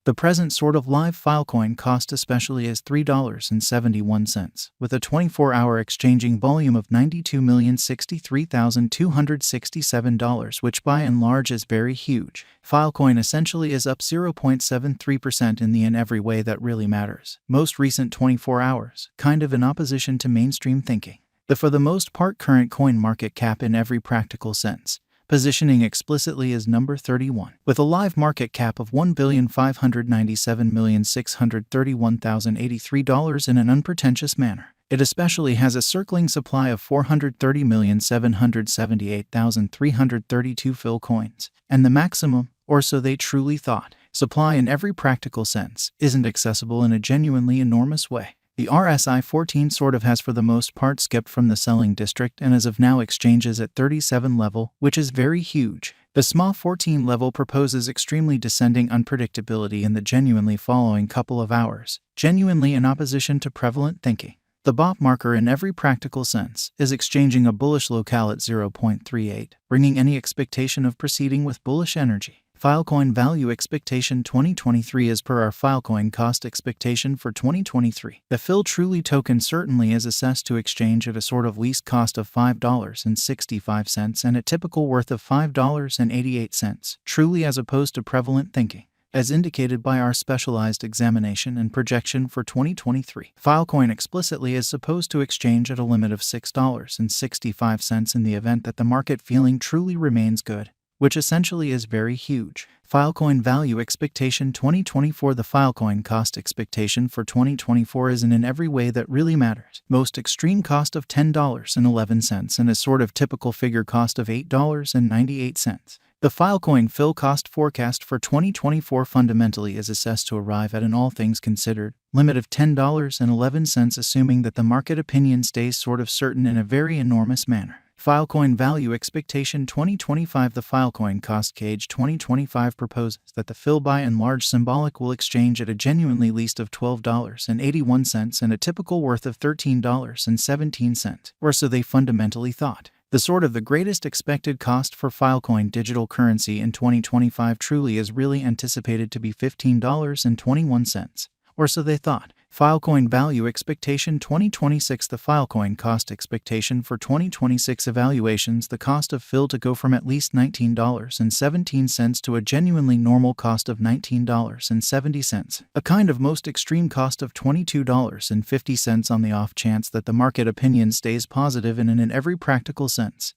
The present sort of live Filecoin cost especially is $3.71, with a 24-hour exchanging volume of $92,063,267, which by and large is very huge. Filecoin essentially is up 0.73% in every way that really matters. Most recent 24 hours, kind of in opposition to mainstream thinking. The for the most part current coin market cap in every practical sense. Positioning explicitly is number 31, with a live market cap of $1,597,631,083 in an unpretentious manner. It especially has a circling supply of 430,778,332 Filecoins, and the maximum, or so they truly thought, supply in every practical sense, isn't accessible in a genuinely enormous way. The RSI 14 sort of has for the most part skipped from the selling district and as of now exchanges at 37 level, which is very huge. The small 14 level proposes extremely descending unpredictability in the genuinely following couple of hours, genuinely in opposition to prevalent thinking. The BOP marker in every practical sense is exchanging a bullish locale at 0.38, bringing any expectation of proceeding with bullish energy. Filecoin value expectation 2023 as per our Filecoin cost expectation for 2023. The Fil Truly token certainly is assessed to exchange at a sort of least cost of $5.65 and a typical worth of $5.88, truly as opposed to prevalent thinking, as indicated by our specialized examination and projection for 2023. Filecoin explicitly is supposed to exchange at a limit of $6.65 in the event that the market feeling truly remains good, which essentially is very huge. Filecoin value expectation 2024. The Filecoin cost expectation for 2024 is in every way that really matters. Most extreme cost of $10.11 and a sort of typical figure cost of $8.98. The Filecoin Fil cost forecast for 2024 fundamentally is assessed to arrive at an all things considered limit of $10.11, assuming that the market opinion stays sort of certain in a very enormous manner. Filecoin value expectation 2025. The Filecoin cost gauge 2025 proposes that the Fil by and large symbolic will exchange at a genuinely least of $12.81 and a typical worth of $13.17, or so they fundamentally thought. The sort of the greatest expected cost for Filecoin digital currency in 2025 truly is really anticipated to be $15.21, or so they thought. Filecoin value expectation 2026. The Filecoin cost expectation for 2026 evaluations the cost of Fil to go from at least $19.17 to a genuinely normal cost of $19.70, a kind of most extreme cost of $22.50 on the off chance that the market opinion stays positive in every practical sense.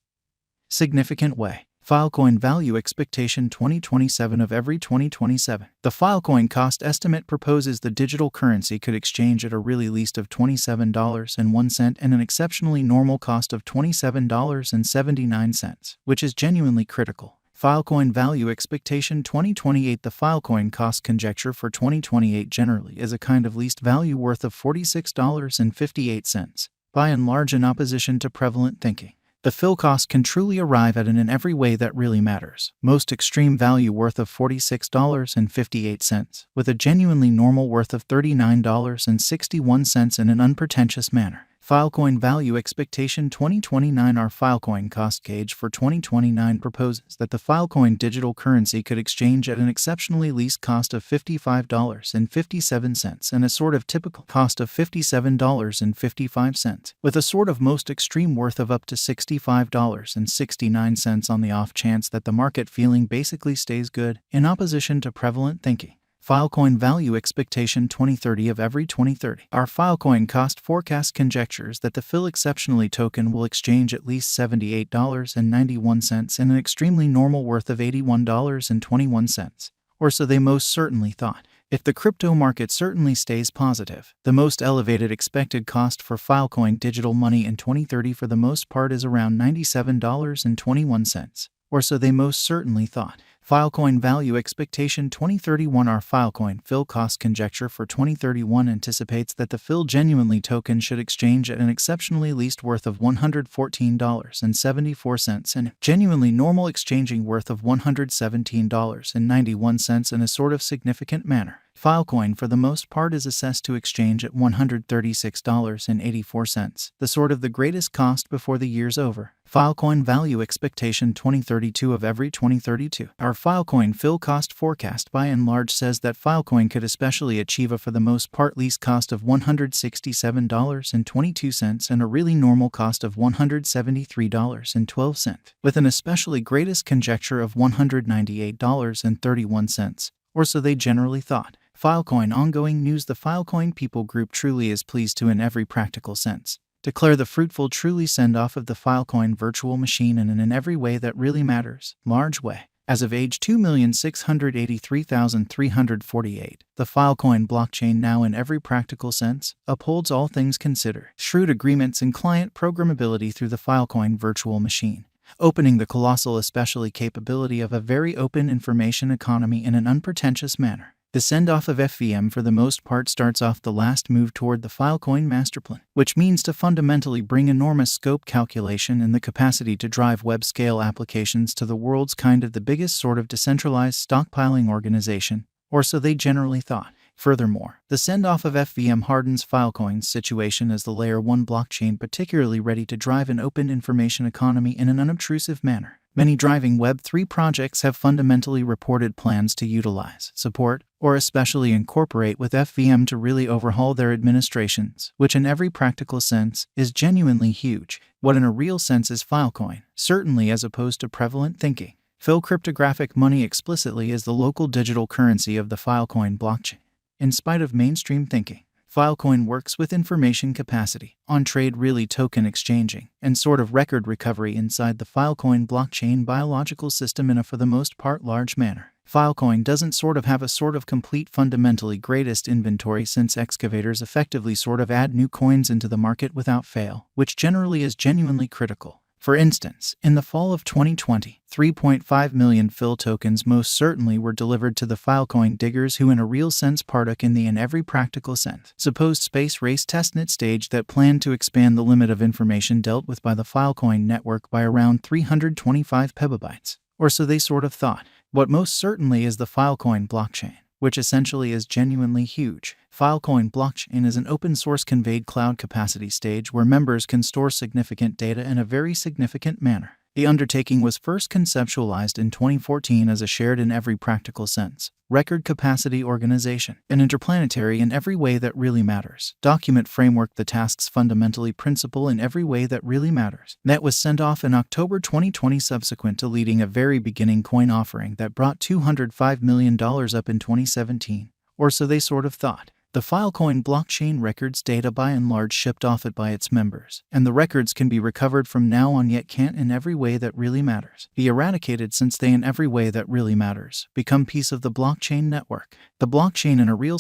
Significant way. Filecoin value expectation 2027 of every 2027. The Filecoin cost estimate proposes the digital currency could exchange at a really least of $27.01 and an exceptionally normal cost of $27.79, which is genuinely critical. Filecoin value expectation 2028. The Filecoin cost conjecture for 2028 generally is a kind of least value worth of $46.58, by and large in opposition to prevalent thinking. The Fil cost can truly arrive at in every way that really matters. Most extreme value worth of $46.58, with a genuinely normal worth of $39.61 in an unpretentious manner. Filecoin value expectation 2029. Our Filecoin cost gauge for 2029 proposes that the Filecoin digital currency could exchange at an exceptionally least cost of $55.57 and a sort of typical cost of $57.55, with a sort of most extreme worth of up to $65.69 on the off chance that the market feeling basically stays good, in opposition to prevalent thinking. Filecoin value expectation 2030 of every 2030. Our Filecoin cost forecast conjectures that the Fil exceptionally token will exchange at least $78.91 and an extremely normal worth of $81.21, or so they most certainly thought. If the crypto market certainly stays positive, the most elevated expected cost for Filecoin digital money in 2030 for the most part is around $97.21, or so they most certainly thought. Filecoin value expectation 2031. Our Filecoin Fil cost conjecture for 2031 anticipates that the Fil genuinely token should exchange at an exceptionally least worth of $114.74 and genuinely normal exchanging worth of $117.91 in a sort of significant manner. Filecoin for the most part is assessed to exchange at $136.84, the sort of the greatest cost before the year's over. Filecoin Value Expectation 2032 of every 2032. Our Filecoin Phil Cost Forecast by and large says that Filecoin could especially achieve a for the most part lease cost of $167.22 and a really normal cost of $173.12, with an especially greatest conjecture of $198.31, or so they generally thought. Filecoin ongoing news. The Filecoin people group truly is pleased to, in every practical sense, declare the fruitful truly send-off of the Filecoin virtual machine and in every way that really matters, large way. As of age 2,683,348, the Filecoin blockchain now in every practical sense upholds all things considered. Shrewd agreements and client programmability through the Filecoin virtual machine, opening the colossal especially capability of a very open information economy in an unpretentious manner. The send-off of FVM for the most part starts off the last move toward the Filecoin masterplan, which means to fundamentally bring enormous scope calculation and the capacity to drive web-scale applications to the world's kind of the biggest sort of decentralized stockpiling organization, or so they generally thought. Furthermore, the send-off of FVM hardens Filecoin's situation as the Layer 1 blockchain particularly ready to drive an open information economy in an unobtrusive manner. Many driving Web3 projects have fundamentally reported plans to utilize, support, or especially incorporate with FVM to really overhaul their administrations, which in every practical sense is genuinely huge. What in a real sense is Filecoin, certainly as opposed to prevalent thinking. Cryptographic money explicitly is the local digital currency of the Filecoin blockchain. In spite of mainstream thinking, Filecoin works with information capacity, on-trade really token exchanging, and sort of record recovery inside the Filecoin blockchain biological system in a for the most part large manner. Filecoin doesn't sort of have a sort of complete fundamentally greatest inventory since excavators effectively sort of add new coins into the market without fail, which generally is genuinely critical. For instance, in the fall of 2020, 3.5 million Phil tokens most certainly were delivered to the Filecoin diggers who in a real sense partook in the in every practical sense supposed space race testnet stage that planned to expand the limit of information dealt with by the Filecoin network by around 325 petabytes, or so they sort of thought. What most certainly is the Filecoin blockchain, which essentially is genuinely huge. Filecoin blockchain is an open-source conveyed cloud capacity stage where members can store significant data in a very significant manner. The undertaking was first conceptualized in 2014 as a shared in every practical sense record capacity organization, an interplanetary in every way that really matters document framework, the tasks fundamentally principle in every way that really matters. That was sent off in October 2020 subsequent to leading a very beginning coin offering that brought $205 million up in 2017, or so they sort of thought. The Filecoin blockchain records data by and large shipped off it by its members, and the records can be recovered from now on yet can't in every way that really matters be eradicated since they in every way that really matters become piece of the blockchain network. The blockchain in a real